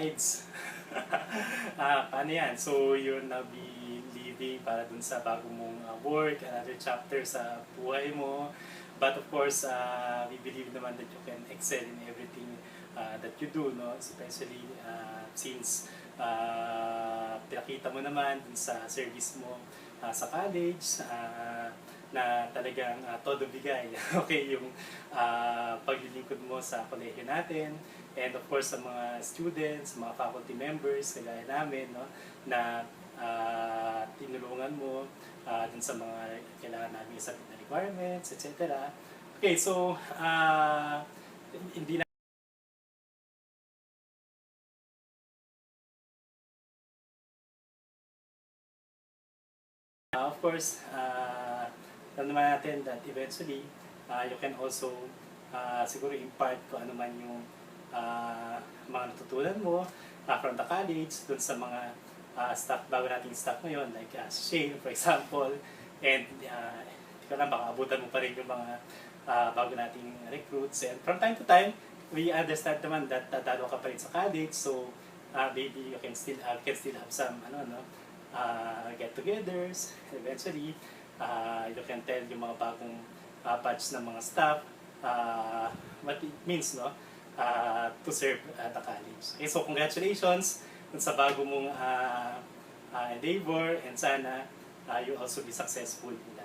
besides, paano yan? So, you'll now be leaving para dun sa bago mong work, another chapter sa buhay mo. But of course, we believe naman that you can excel in everything that you do, no? Especially since pinakita mo naman dun sa service mo sa college, na talagang todo bigay. Okay, yung paglilingkod mo sa kolehiyo natin, and of course sa mga students, mga faculty members, kagaya namin, no, na tinulungan mo dun sa mga kailangan namin submit na requirements, etc. Okay, so hindi na of course, alam naman natin that eventually, you can also siguro impart kung ano man yung mga natutunan mo from the college dun sa mga staff, bago nating staff ngayon, like Shane, for example, and hindi ko lang, baka abutan mo pa rin yung mga bago nating recruits. And from time to time, we understand naman that dalo ka pa rin sa college, so maybe you can still have some get-togethers. Eventually, you can tell yung mga bagong batch ng mga staff what it means, no, to serve at the college. Okay, so congratulations sa bago mong endeavor, and sana you also be successful in that.